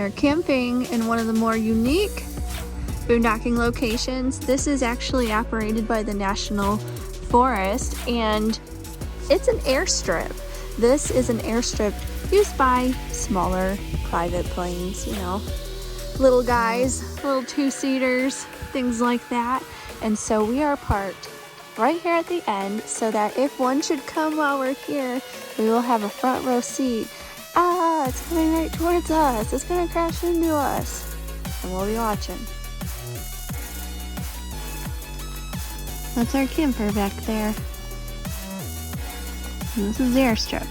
are camping in one of the more unique boondocking locations. This is actually operated by the National Forest, and it's an airstrip. This is an airstrip used by smaller private planes, you know, little guys, little two-seaters, things like that. And so we are parked right here at the end so that if one should come while we're here, we will have a front row seat. Ah, it's coming right towards us. It's gonna crash into us. And we'll be watching. That's our camper back there. And this is the airstrip.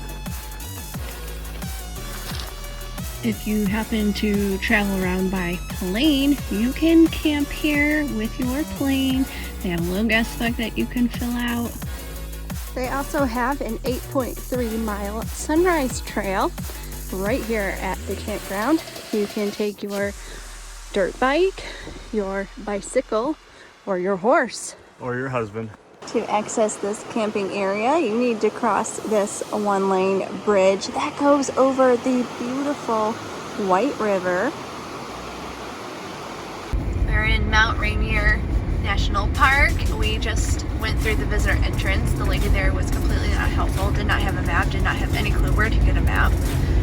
If you happen to travel around by plane, you can camp here with your plane. They have a little gas tank that you can fill out. They also have an 8.3 mile sunrise trail right here at the campground. You can take your dirt bike, your bicycle, or your horse. Or your husband. To access this camping area, you need to cross this one-lane bridge that goes over the beautiful White River. We're in Mt Rainier National Park. We just went through the visitor entrance. The lady there was completely not helpful, did not have a map, did not have any clue where to get a map.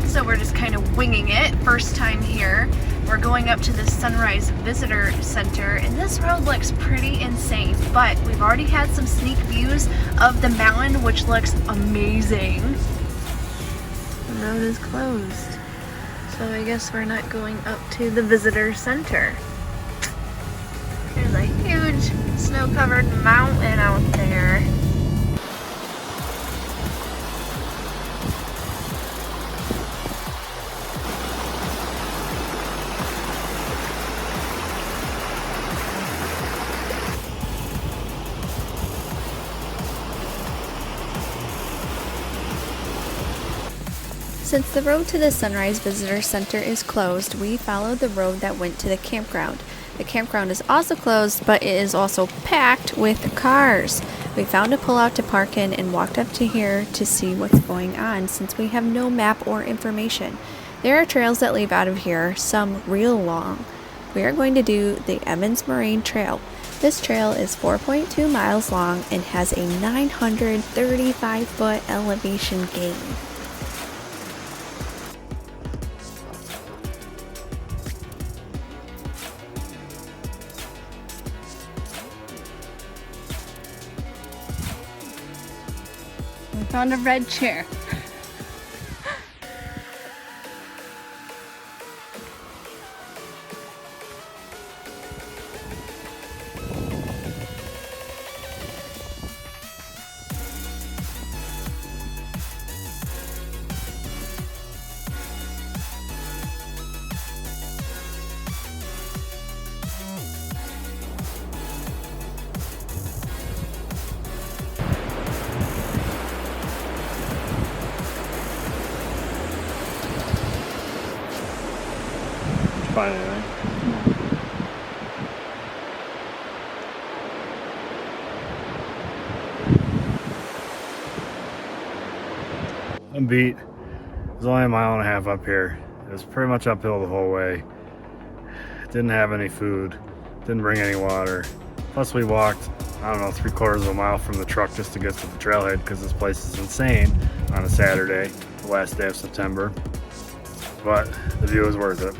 So we're just kind of winging it. First time here. We're going up to the Sunrise Visitor Center, and this road looks pretty insane, but we've already had some sneak views of the mountain, which looks amazing. The road is closed, so I guess we're not going up to the Visitor Center. There's a huge snow-covered mountain out there. Since the road to the Sunrise Visitor Center is closed, we followed the road that went to the campground. The campground is also closed, but it is also packed with cars. We found a pullout to park in and walked up to here to see what's going on since we have no map or information. There are trails that lead out of here, some real long. We are going to do the Evans Moraine Trail. This trail is 4.2 miles long and has a 935-foot elevation gain. We found a red chair. Find anything? I'm beat. There's only a mile and a half up here. It was pretty much uphill the whole way. Didn't have any food. Didn't bring any water. Plus we walked, I don't know, 3/4 of a mile from the truck just to get to the trailhead because this place is insane on a Saturday, the last day of September. But the view is worth it.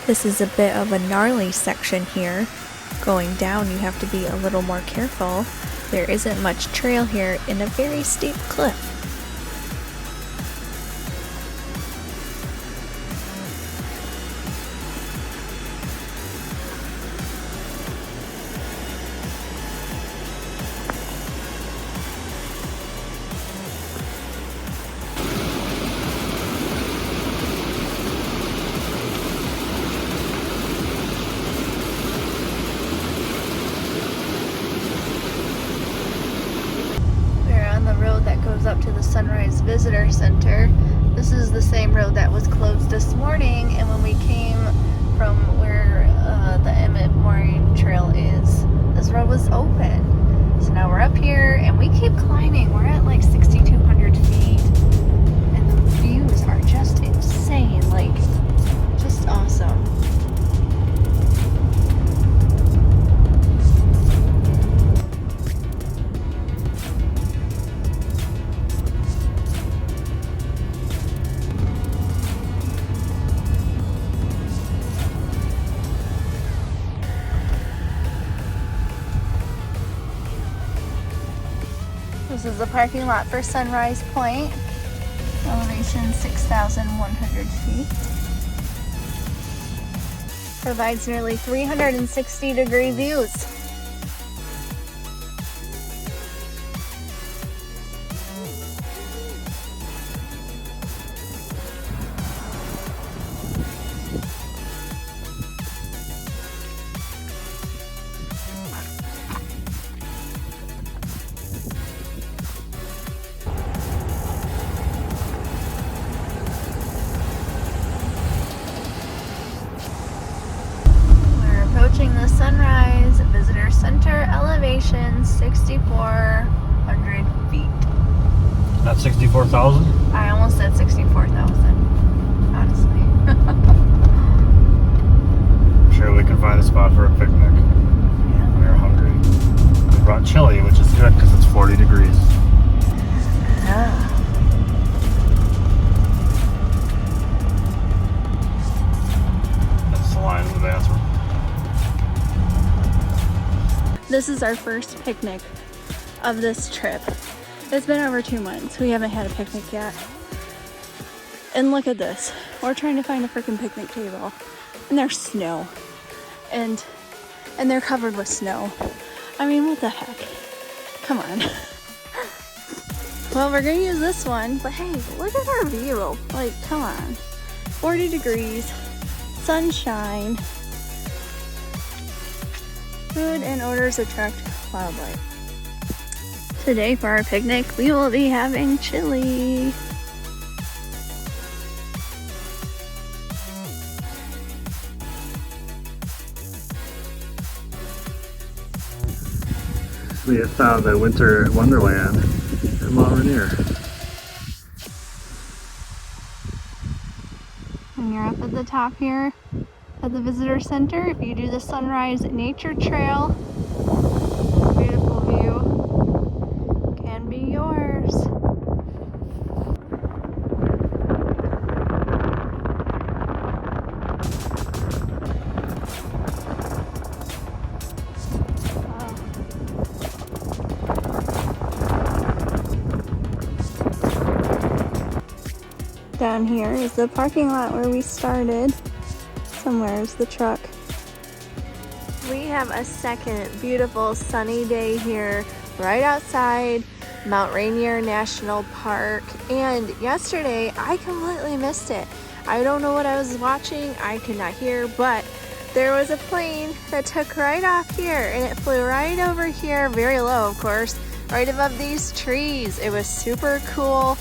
This is a bit of a gnarly section here. Going down, you have to be a little more careful. There isn't much trail here in a very steep cliff. up to the Sunrise Visitor Center. This is the same road that was closed this morning, and when we came from where the Emmett Mooring Trail is, this road was open. So now we're up here, and we keep climbing. We're at like 6,200 feet, and the views are just insane, like just awesome. This is the parking lot for Sunrise Point. Elevation 6,100 feet. Provides nearly 360-degree views. Approaching the Sunrise Visitor Center, elevation 6,400 feet. That's 64,000? I almost said 64,000, honestly. I'm sure we can find a spot for a picnic. Yeah. We're hungry. We brought chili, which is good because it's 40 degrees. Yeah. That's the line in the bathroom. This is our first picnic of this trip. It's been over 2 months. We haven't had a picnic yet. And look at this. We're trying to find a freaking picnic table. And there's snow. And they're covered with snow. I mean, what the heck? Come on. Well, we're gonna use this one, but hey, look at our view. Like, come on. 40 degrees, sunshine. Food and odors attract wildlife. Today for our picnic, we will be having chili. We have found a winter wonderland in Mount Rainier. And you're up at the top here at the visitor center. If you do the Sunrise Nature Trail, beautiful view can be yours. Down here is the parking lot where we started. Somewhere is the truck. We have a second beautiful sunny day here right outside Mt Rainier National Park. And yesterday I completely missed it. I don't know what I was watching. I could not hear, but there was a plane that took right off here and it flew right over here, very low of course, right above these trees. It was super cool.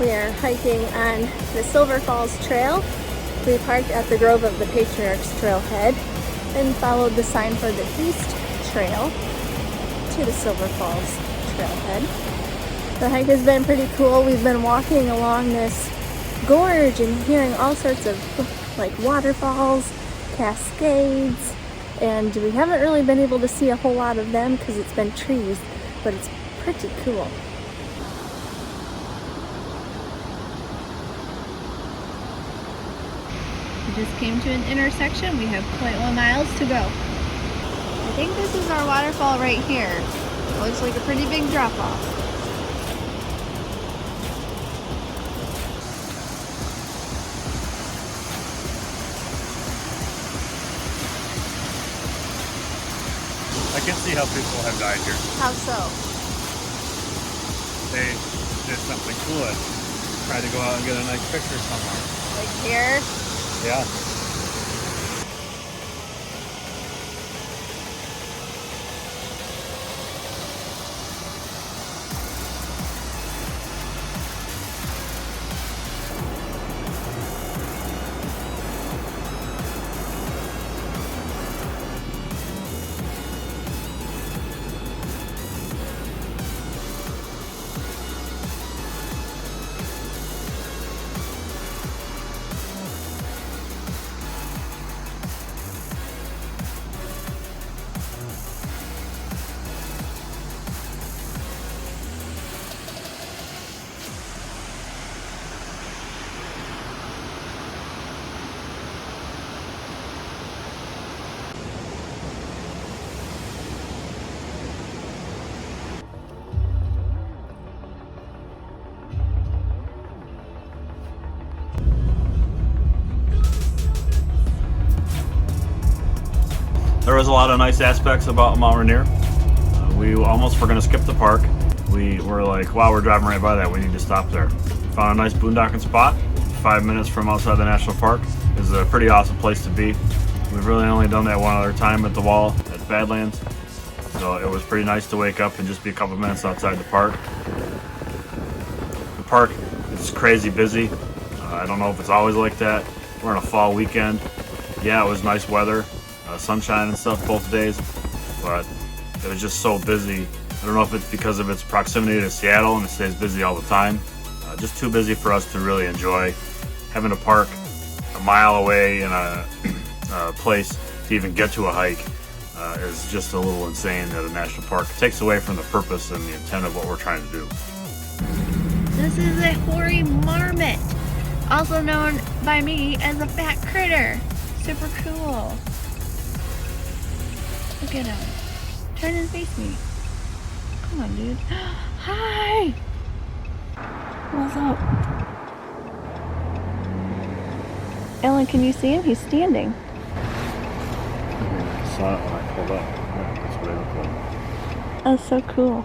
We are hiking on the Silver Falls Trail. We parked at the Grove of the Patriarchs trailhead and followed the sign for the East Trail to the Silver Falls trailhead. The hike has been pretty cool. We've been walking along this gorge and hearing all sorts of like waterfalls, cascades, and we haven't really been able to see a whole lot of them because it's been trees, but it's pretty cool. We just came to an intersection. We have 0.1 miles to go. I think this is our waterfall right here. It looks like a pretty big drop off. I can see how people have died here. How so? They did something foolish. Tried to go out and get a nice picture somewhere. Like here? Yeah. There was a lot of nice aspects about Mount Rainier. We almost were going to skip the park. We were like, wow, we're driving right by that. We need to stop there. Found a nice boondocking spot, 5 minutes from outside the national park. It's a pretty awesome place to be. We've really only done that one other time at the wall at Badlands. So it was pretty nice to wake up and just be a couple minutes outside the park. The park is crazy busy. I don't know if it's always like that. We're on a fall weekend. Yeah, it was nice weather, sunshine and stuff both days, but it was just so busy. I don't know if it's because of its proximity to Seattle and it stays busy all the time. Just too busy for us to really enjoy. Having a park a mile away in a place to even get to a hike is just a little insane at a national park. It takes away from the purpose and the intent of what we're trying to do. This is a hoary marmot, also known by me as a fat critter. Super cool. Look at him. Turn and face me. Come on, dude. Hi! What's up? Ellen, can you see him? He's standing. I saw it when I pulled up. Yeah, that's what they look like. That's so cool.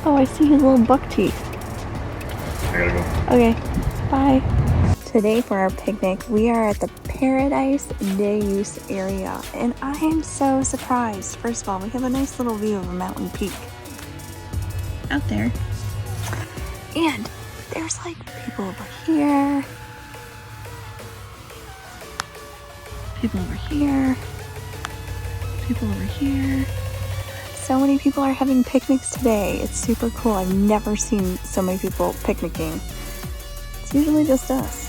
Oh, I see his little buck teeth. I gotta go. Okay, bye. Today for our picnic, we are at the Paradise Day Use area, and I am so surprised. First of all, we have a nice little view of a mountain peak out there. And there's like people over here, people over here, people over here. So many people are having picnics today. It's super cool. I've never seen so many people picnicking. It's usually just us.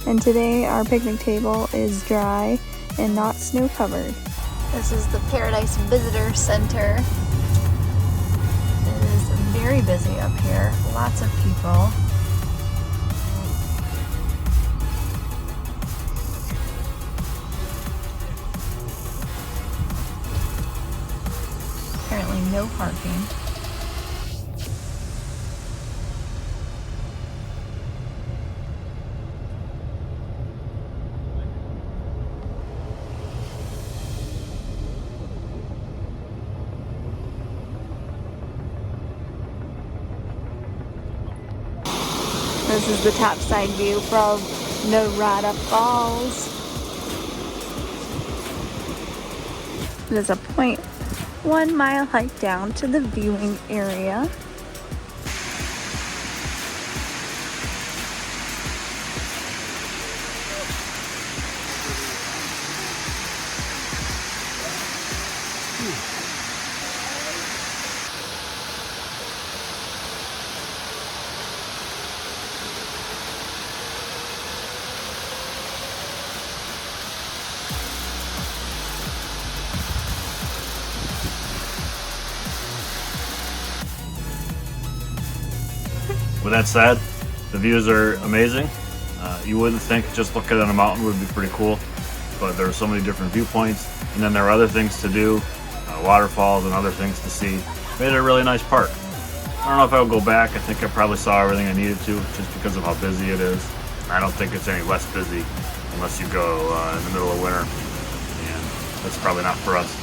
And today our picnic table is dry and not snow covered. This is the Paradise Visitor Center. It is very busy up here. Lots of people. Apparently no parking. This is the topside view from Waterfalls. It is a 0.1 mile hike down to the viewing area. With that said, the views are amazing. You wouldn't think just looking at a mountain would be pretty cool, but there are so many different viewpoints, and then there are other things to do, waterfalls and other things to see. Made it a really nice park. I don't know if I would go back. I think I probably saw everything I needed to just because of how busy it is. I don't think it's any less busy unless you go in the middle of winter, and that's probably not for us.